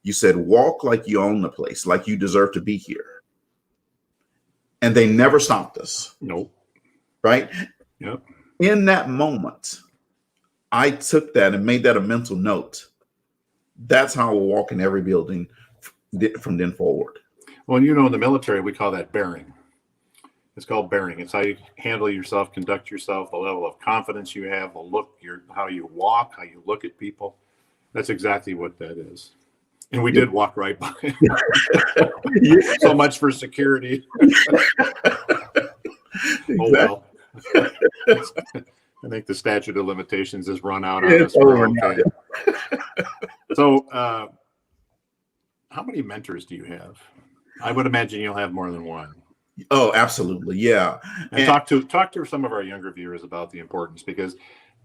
S2: You said, walk like you own the place, like you deserve to be here. And they never stopped us.
S1: Nope.
S2: Right.
S1: Yep.
S2: In that moment, I took that and made that a mental note. That's how we'll walk in every building from then forward.
S1: Well, you know, in the military, we call that bearing. It's called bearing. It's how you handle yourself, conduct yourself, the level of confidence you have, the look, how you walk, how you look at people. That's exactly what that is. And we did walk right by. So much for security. Oh, well. I think the statute of limitations has run out on us. Okay. So, how many mentors do you have? I would imagine you'll have more than one.
S2: Oh, absolutely. Yeah.
S1: And talk to some of our younger viewers about the importance, because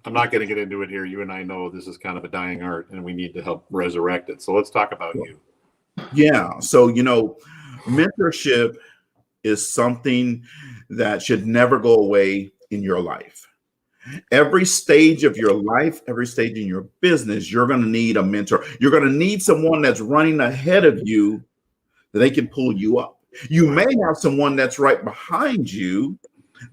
S1: I'm not going to get into it here. You and I know this is kind of a dying art and we need to help resurrect it. So let's talk about you.
S2: Yeah. So, you know, mentorship is something that should never go away in your life. Every stage of your life, every stage in your business, you're going to need a mentor. You're going to need someone that's running ahead of you that they can pull you up. You may have someone that's right behind you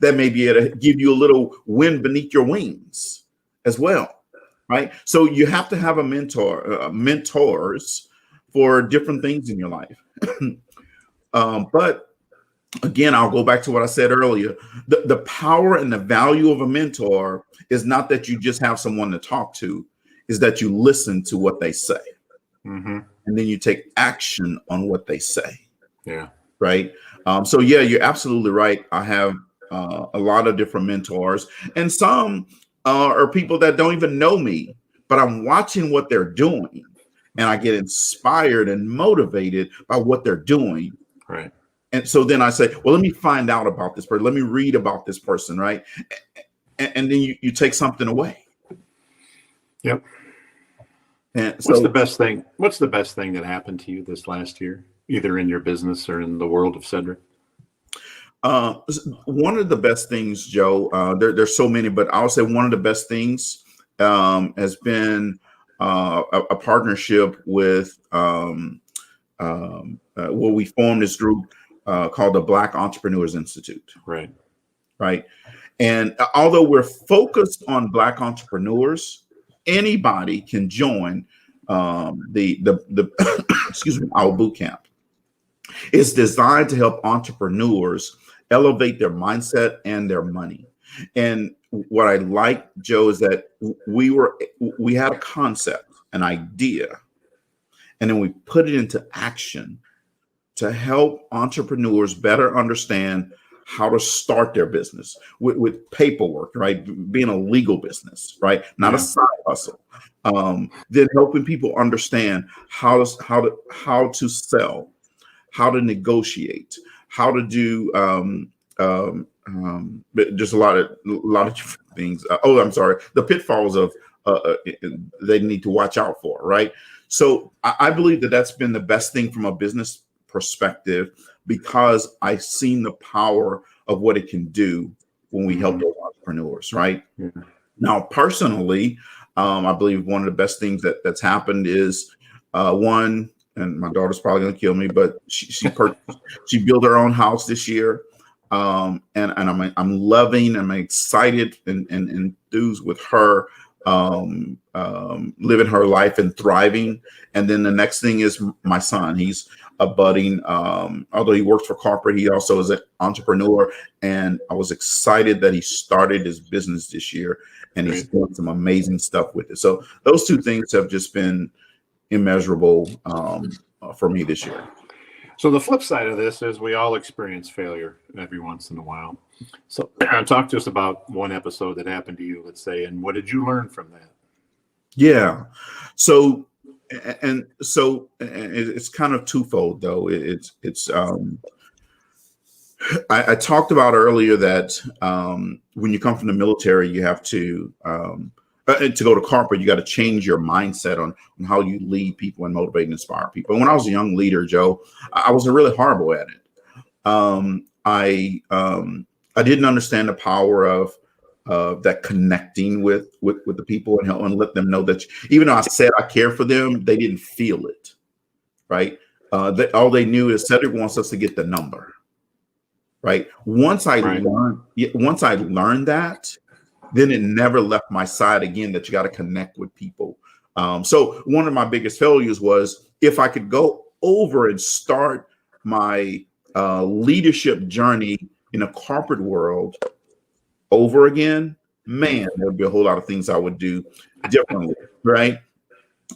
S2: that may be able to give you a little wind beneath your wings as well, right? So you have to have a mentors for different things in your life. But again, I'll go back to what I said earlier. The power and the value of a mentor is not that you just have someone to talk to, is that you listen to what they say. Mm-hmm. And then you take action on what they say.
S1: Yeah.
S2: Right. So, yeah, you're absolutely right. I have a lot of different mentors, and some are people that don't even know me, but I'm watching what they're doing and I get inspired and motivated by what they're doing.
S1: Right.
S2: And so then I say, well, let me find out about this person. Let me read about this person. Right. And then you take something away.
S1: Yep.
S2: And
S1: what's the best thing that happened to you this last year, either in your business or in the world of Cedrick?
S2: One of the best things, Joe, there's so many, but I'll say one of the best things has been a partnership with where we formed this group called the Black Entrepreneurs Institute.
S1: Right.
S2: Right. And although we're focused on Black entrepreneurs, anybody can join the excuse me, our boot camp. It's designed to help entrepreneurs elevate their mindset and their money. And what I like, Joe, is that we had a concept, an idea, and then we put it into action to help entrepreneurs better understand how to start their business with paperwork, right? Being a legal business, right? Not a side hustle. Then helping people understand how to sell, how to negotiate, how to do just a lot of different things. I'm sorry, the pitfalls of they need to watch out for, right? So I believe that that's been the best thing from a business perspective, because I've seen the power of what it can do when we help those entrepreneurs, right? Yeah. Now, personally, I believe one of the best things that's happened is one, and my daughter's probably going to kill me, but she built her own house this year, and I'm loving, I'm excited and enthused with her living her life and thriving. And then the next thing is my son. He's a budding, although he works for corporate, he also is an entrepreneur. And I was excited that he started his business this year, and he's doing some amazing stuff with it. So those two things have just been immeasurable for me this year.
S1: So the flip side of this is we all experience failure every once in a while. So talk to us about one episode that happened to you, let's say, and what did you learn from that?
S2: Yeah. So it's kind of twofold, though. I talked about earlier that when you come from the military, you have to go to corporate, you got to change your mindset on how you lead people and motivate and inspire people. And when I was a young leader, Joe, I was really horrible at it. I didn't understand the power of that connecting with the people and let them know that even though I said I care for them, they didn't feel it. Right. All they knew is Cedrick wants us to get the number. Right. Once I learned that, then it never left my side again, that you got to connect with people. So one of my biggest failures was if I could go over and start my leadership journey in a corporate world over again, man, there'd be a whole lot of things I would do differently. Right.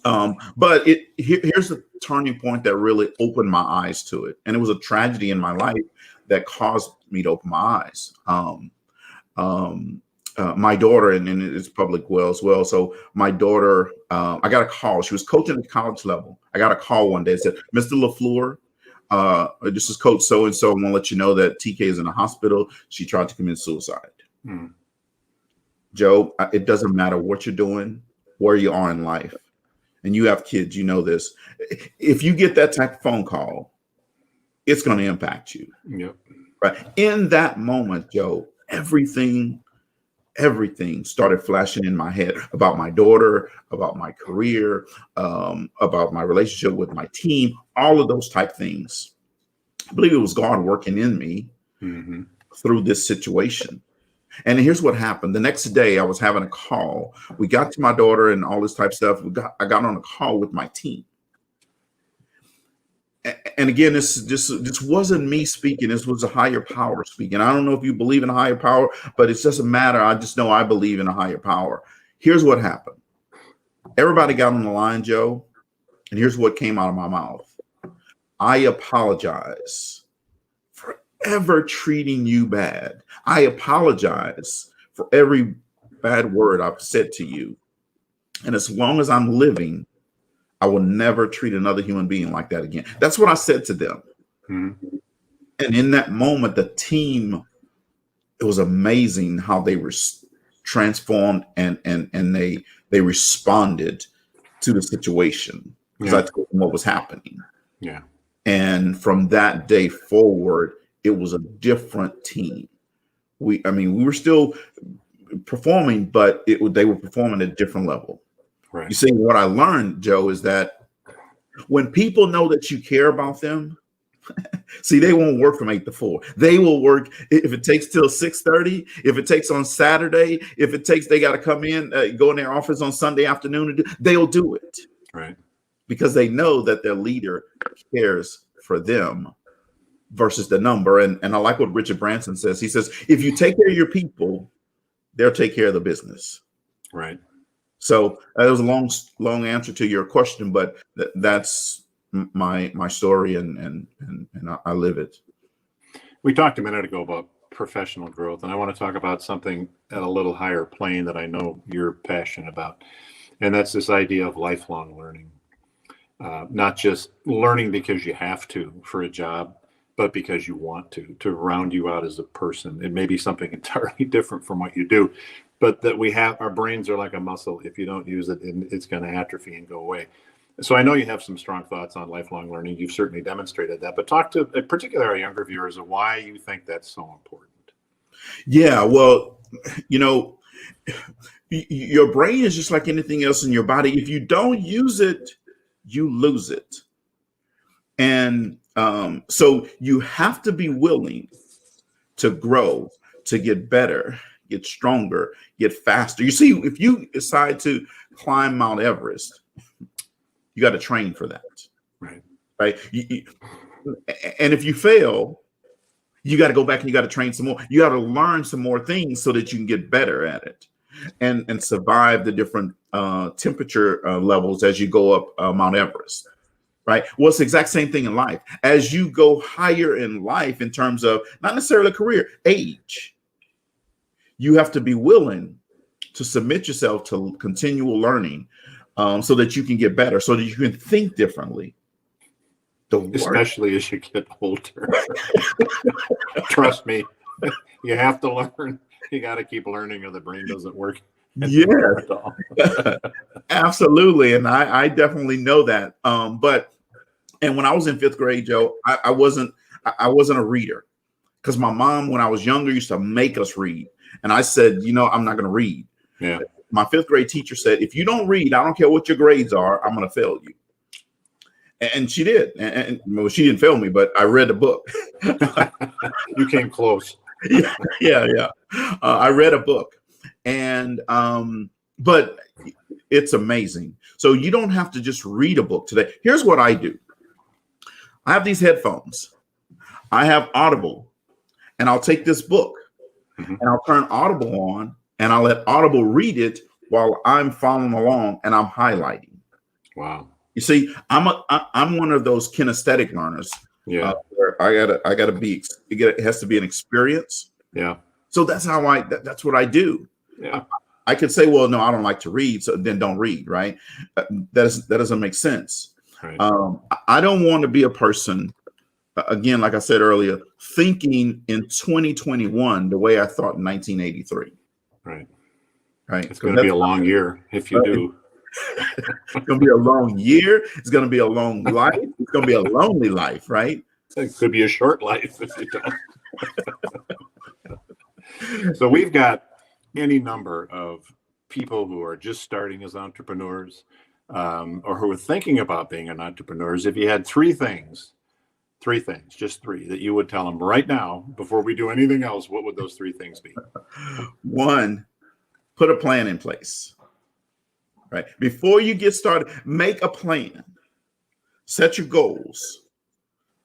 S2: But here's the turning point that really opened my eyes to it. And it was a tragedy in my life that caused me to open my eyes. My daughter, and it's public well as well. So my daughter, I got a call. She was coaching at college level. I got a call one day. It said, "Mr. LaFleur, this is Coach so-and-so. I want to let you know that TK is in the hospital. She tried to commit suicide." Joe, it doesn't matter what you're doing, where you are in life, and you have kids, you know this. If you get that type of phone call, it's going to impact you.
S1: Yep.
S2: Right. In that moment, Joe, everything started flashing in my head about my daughter, about my career, about my relationship with my team, all of those type things. I believe it was God working in me through this situation. And here's what happened. The next day I was having a call. We got to my daughter and all this type of stuff. I got on a call with my team. And again, this wasn't me speaking. This was a higher power speaking. I don't know if you believe in a higher power, but it doesn't matter. I just know I believe in a higher power. Here's what happened. Everybody got on the line, Joe, and here's what came out of my mouth. I apologize for ever treating you bad. I apologize for every bad word I've said to you. And as long as I'm living, I will never treat another human being like that again. That's what I said to them. And in that moment, the team, it was amazing how they were transformed and they responded to the situation because I told them what was happening.
S1: Yeah. And
S2: from that day forward, it was a different team. We were still performing, but they were performing at a different level. Right. You see, what I learned, Joe, is that when people know that you care about them, see, they won't work from 8 to 4. They will work if it takes till 6:30, if it takes on Saturday, if it takes they got to come in, go in their office on Sunday afternoon, they'll do it. Right. Because they know that their leader cares for them versus the number. And I like what Richard Branson says. He says, if you take care of your people, they'll take care of the business. Right. So that was a long answer to your question, but that's my story, and I live it.
S1: We talked a minute ago about professional growth, and I want to talk about something at a little higher plane that I know you're passionate about, and that's this idea of lifelong learning. Not just learning because you have to for a job, but because you want to round you out as a person. It may be something entirely different from what you do, but that our brains are like a muscle. If you don't use it, it's going to atrophy and go away. So I know you have some strong thoughts on lifelong learning. You've certainly demonstrated that, but talk to particularly our younger viewers of why you think that's so important.
S2: Yeah, well, your brain is just like anything else in your body. If you don't use it, you lose it. And so you have to be willing to grow, to get better, get stronger, get faster. You see, if you decide to climb Mount Everest, you got to train for that.
S1: Right.
S2: Right. And if you fail, you got to go back and you got to train some more. You got to learn some more things so that you can get better at it and survive the different temperature levels as you go up Mount Everest. Right. Well, it's the exact same thing in life. As you go higher in life in terms of not necessarily career, age, you have to be willing to submit yourself to continual learning so that you can get better, so that you can think differently.
S1: Especially as you get older. Trust me, you have to learn. You got to keep learning or the brain doesn't work.
S2: Yeah, absolutely. And I definitely know that. And when I was in fifth grade, Joe, I wasn't a reader because my mom, when I was younger, used to make us read. And I said, I'm not going to read.
S1: Yeah.
S2: My fifth grade teacher said, if you don't read, I don't care what your grades are, I'm going to fail you. And she did. And well, she didn't fail me, but I read a book.
S1: You came close.
S2: Yeah. I read a book. And but it's amazing. So you don't have to just read a book today. Here's what I do. I have these headphones. I have Audible, and I'll take this book and I'll turn Audible on and I'll let Audible read it while I'm following along and I'm highlighting.
S1: Wow.
S2: You see, I'm one of those kinesthetic learners.
S1: Yeah.
S2: Where I gotta be. It has to be an experience.
S1: Yeah.
S2: So that's how that's what I do.
S1: Yeah.
S2: I could say, well, no, I don't like to read, so then don't read, right? That doesn't make sense.
S1: Right.
S2: I don't want to be a person, again, like I said earlier, thinking in 2021 the way I thought in 1983.
S1: Right.
S2: Right.
S1: It's going to be a long year if you do.
S2: It's going to be a long year. It's going to be a long life. It's going to be a lonely life, right?
S1: It could be a short life if you don't. So we've got any number of people who are just starting as entrepreneurs or who are thinking about being an entrepreneur. If you had three things, just three that you would tell them right now before we do anything else, what would those three things be?
S2: One, put a plan in place. Right. Before you get started, make a plan. Set your goals.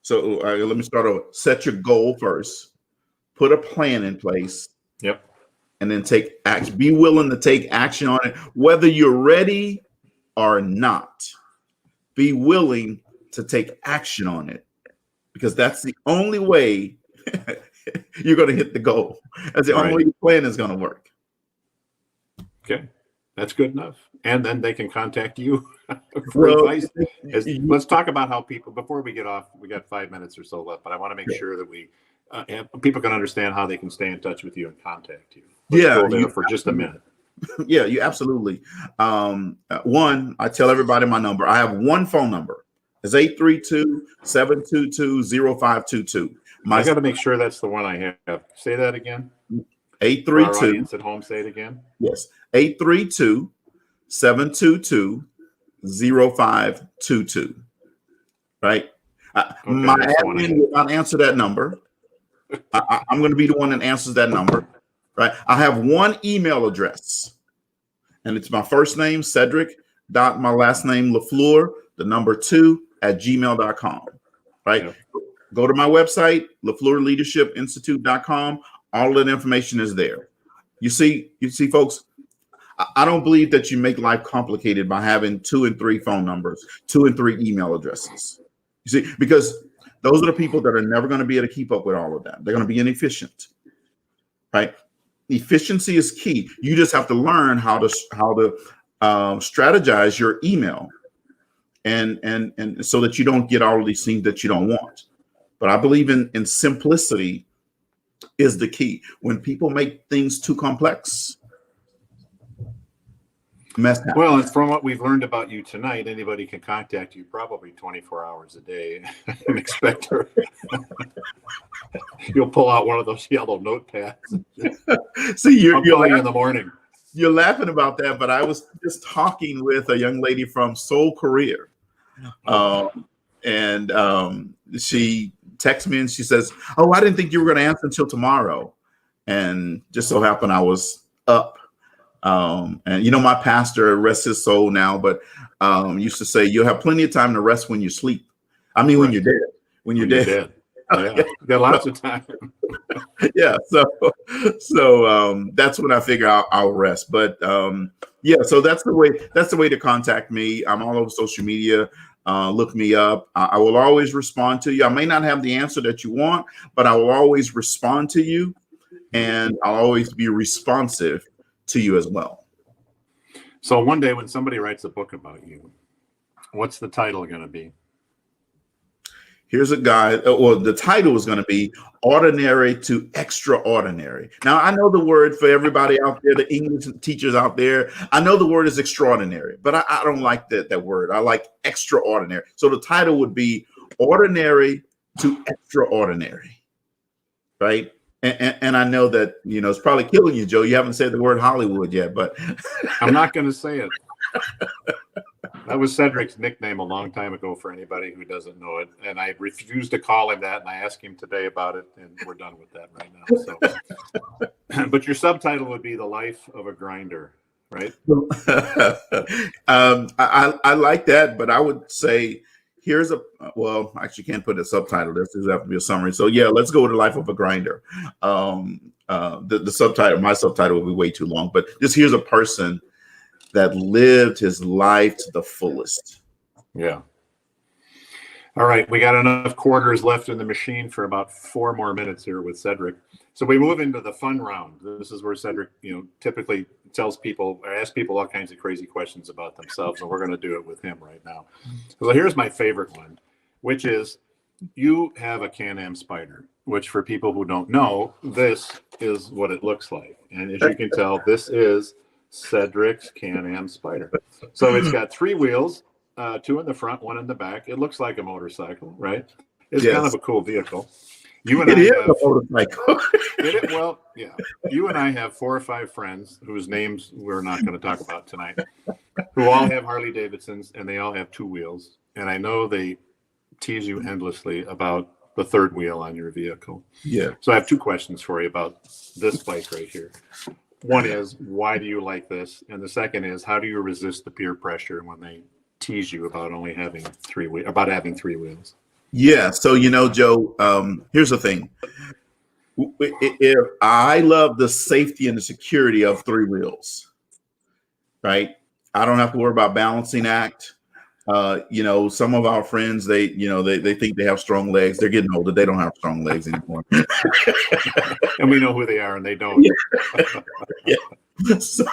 S2: So let me start over. Set your goal first. Put a plan in place.
S1: Yep.
S2: And then take action. Be willing to take action on it, whether you're ready or not. Be willing to take action on it, because that's the only way you're going to hit the goal. That's the only way your plan is going to work.
S1: Okay. That's good enough. And then they can contact you for advice. Let's talk about how people, before we get off, we got 5 minutes or so left, but I want to make sure that we people can understand how they can stay in touch with you and contact you. Let's go there for just a minute.
S2: Yeah, you absolutely. One, I tell everybody my number. I have one phone number. It's 832-722-0522.
S1: I got to make sure that's the one I have. Say that again.
S2: 832.
S1: Our audience at home, say it again.
S2: Yes. 832-722-0522. Right. Okay, my admin will not answer that number. I'm going to be the one that answers that number. Right. I have one email address, and it's my first name, Cedrick, my last name, LaFleur, the number 2@gmail.com. Right. Yep. Go to my website, LaFleurLeadershipInstitute.com. All of that information is there. You see, folks, I don't believe that you make life complicated by having 2 and 3 phone numbers, 2 and 3 email addresses. You see, because those are the people that are never going to be able to keep up with all of that. They're going to be inefficient, right? Efficiency is key. You just have to learn how to strategize your email, and so that you don't get all of these things that you don't want. But I believe in simplicity is the key. When people make things too complex, mess happens.
S1: Well, and from what we've learned about you tonight, anybody can contact you probably 24 hours a day and expect her. You'll pull out one of those yellow notepads.
S2: See, you're
S1: laughing in the morning.
S2: You're laughing about that, but I was just talking with a young lady from Seoul, Korea, and she texts me and she says, "Oh, I didn't think you were going to answer until tomorrow." and just so happened I was up. And my pastor, rest his soul now, but used to say you'll have plenty of time to rest when you sleep. I mean, when
S1: Right.
S2: you're dead. When you're dead.
S1: Yeah, you got lots of time.
S2: Yeah, so that's when I figure I'll rest. But yeah, so that's the way to contact me. I'm all over social media. Look me up. I will always respond to you. I may not have the answer that you want, but I will always respond to you, and I'll always be responsive to you as well.
S1: So one day when somebody writes a book about you, what's the title going to be?
S2: Here's a guy, well, the title is going to be Ordinary to Extraordinary. Now, I know the word for everybody out there, the English teachers out there, I know the word is extraordinary, but I don't like that word. I like extraordinary. So the title would be Ordinary to Extraordinary, right? And I know that, it's probably killing you, Joe. You haven't said the word Hollywood yet, but
S1: I'm not going to say it. That was Cedrick's nickname a long time ago for anybody who doesn't know it. And I refused to call him that. And I asked him today about it. And we're done with that right now. So, but your subtitle would be The Life of a Grinder, right?
S2: I like that, but I would say well, actually can't put a subtitle. This does have to be a summary. So yeah, let's go with The Life of a Grinder. The subtitle, my subtitle would be way too long, but just here's a person that lived his life to the fullest.
S1: Yeah. All right. We got enough quarters left in the machine for about 4 more minutes here with Cedrick. So we move into the fun round. This is where Cedrick, typically tells people or asks people all kinds of crazy questions about themselves. And we're going to do it with him right now. So here's my favorite one, which is you have a Can-Am Spyder, which for people who don't know, this is what it looks like. And as you can tell, this is Cedrick's Can-Am Spyder. So it's got 3 wheels, 2 in the front, 1 in the back. It looks like a motorcycle, right? It's kind of a cool vehicle. You and I have a motorcycle. Well, yeah. You and I have 4 or 5 friends whose names we're not going to talk about tonight, who all have Harley Davidsons, and they all have 2 wheels. And I know they tease you endlessly about the 3rd wheel on your vehicle.
S2: Yeah.
S1: So I have 2 questions for you about this bike right here. One is, why do you like this? And the second is, how do you resist the peer pressure when they tease you about only having 3 wheels?
S2: Yeah. So, Joe, here's the thing. If I love the safety and the security of 3 wheels, right? I don't have to worry about balancing act. Some of our friends, they think they have strong legs. They're getting older. They don't have strong legs anymore.
S1: And we know who they are and they don't.
S2: Yeah. So,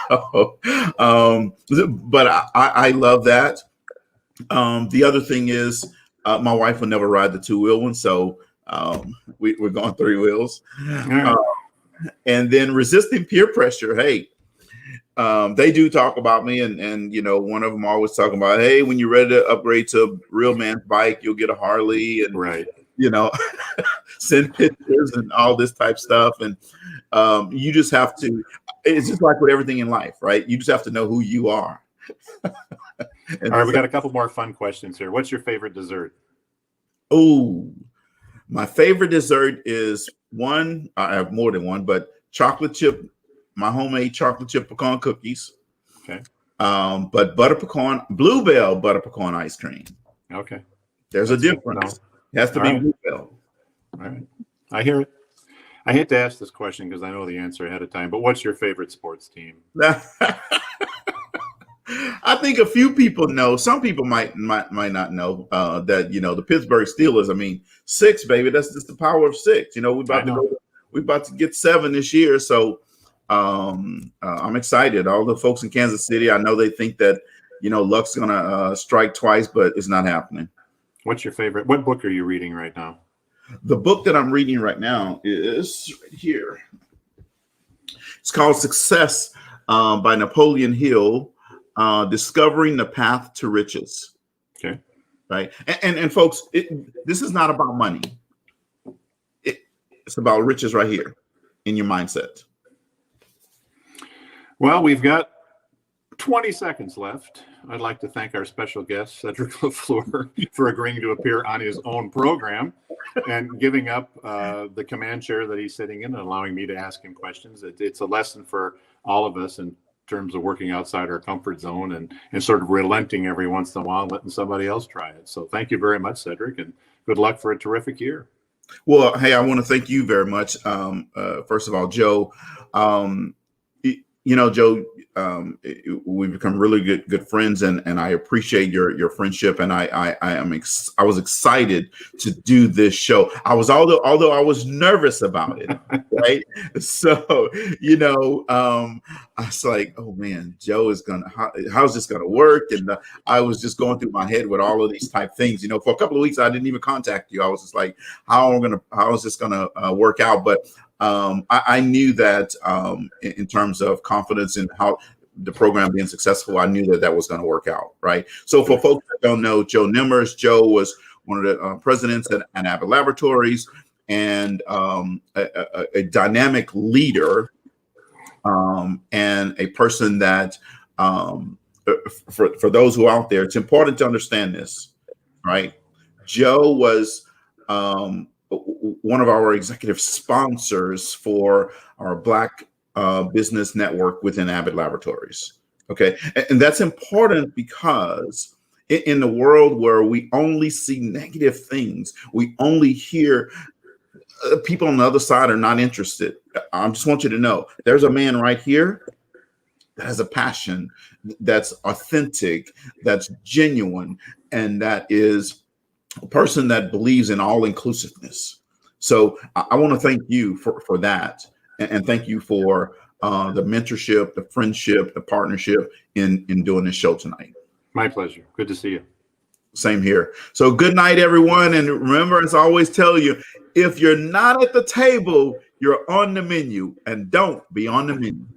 S2: but I love that. The other thing is, my wife will never ride the 2-wheel one. So, we're going 3 wheels.
S1: Right.
S2: And then resisting peer pressure. Hey, they do talk about me, and one of them always talking about, hey, when you're ready to upgrade to a real man's bike, you'll get a Harley, and
S1: right.
S2: Send pictures and all this type stuff. And you just have to. It's just like with everything in life, right? You just have to know who you are.
S1: All right, we got a couple more fun questions here. What's your favorite dessert?
S2: Oh, my favorite dessert is one. I have more than one, but chocolate chip. My homemade chocolate chip pecan cookies.
S1: Okay.
S2: But bluebell butter pecan ice cream.
S1: Okay.
S2: There's a difference. It has to be bluebell.
S1: All right. I hear it. I hate to ask this question because I know the answer ahead of time, but what's your favorite sports team?
S2: I think a few people know. Some people might not know that the Pittsburgh Steelers. I mean, 6, baby. That's just the power of 6. We're about to get 7 this year, so I'm excited. All the folks in Kansas City, I know they think that luck's gonna strike twice, but it's not happening.
S1: What's your favorite? What book are you reading right now?
S2: The book that I'm reading right now is right here. It's called Success by Napoleon Hill. Discovering the Path to Riches.
S1: Okay.
S2: Right. And folks, this is not about money. It's about riches right here in your mindset.
S1: Well, we've got 20 seconds left. I'd like to thank our special guest, Cedrick LaFleur, for agreeing to appear on his own program and giving up the command chair that he's sitting in and allowing me to ask him questions. It's a lesson for all of us in terms of working outside our comfort zone and sort of relenting every once in a while, letting somebody else try it. So thank you very much, Cedrick, and good luck for a terrific year.
S2: Well, hey, I want to thank you very much. First of all, Joe, Joe, we've become really good friends, and I appreciate your friendship. And I was excited to do this show. Although I was nervous about it, right? So, I was like, oh man, Joe is how's this gonna work? And I was just going through my head with all of these type things. For a couple of weeks, I didn't even contact you. I was just like, how is this gonna work out? But I knew that in terms of confidence in how the program being successful, I knew that was going to work out, right? So for folks that don't know, Joe Nemmers, Joe was one of the presidents at Abbott Laboratories and a dynamic leader and a person that, for those who are out there, it's important to understand this, right? Joe was one of our executive sponsors for our Black business network within Abbott Laboratories. Okay. And that's important because in the world where we only see negative things, we only hear people on the other side are not interested. I just want you to know there's a man right here that has a passion that's authentic, that's genuine, and that is a person that believes in all inclusiveness. So I want to thank you for that. And thank you for the mentorship, the friendship, the partnership in doing this show tonight.
S1: My pleasure. Good to see you.
S2: Same here. So good night, everyone. And remember, as I always tell you, if you're not at the table, you're on the menu, and don't be on the menu.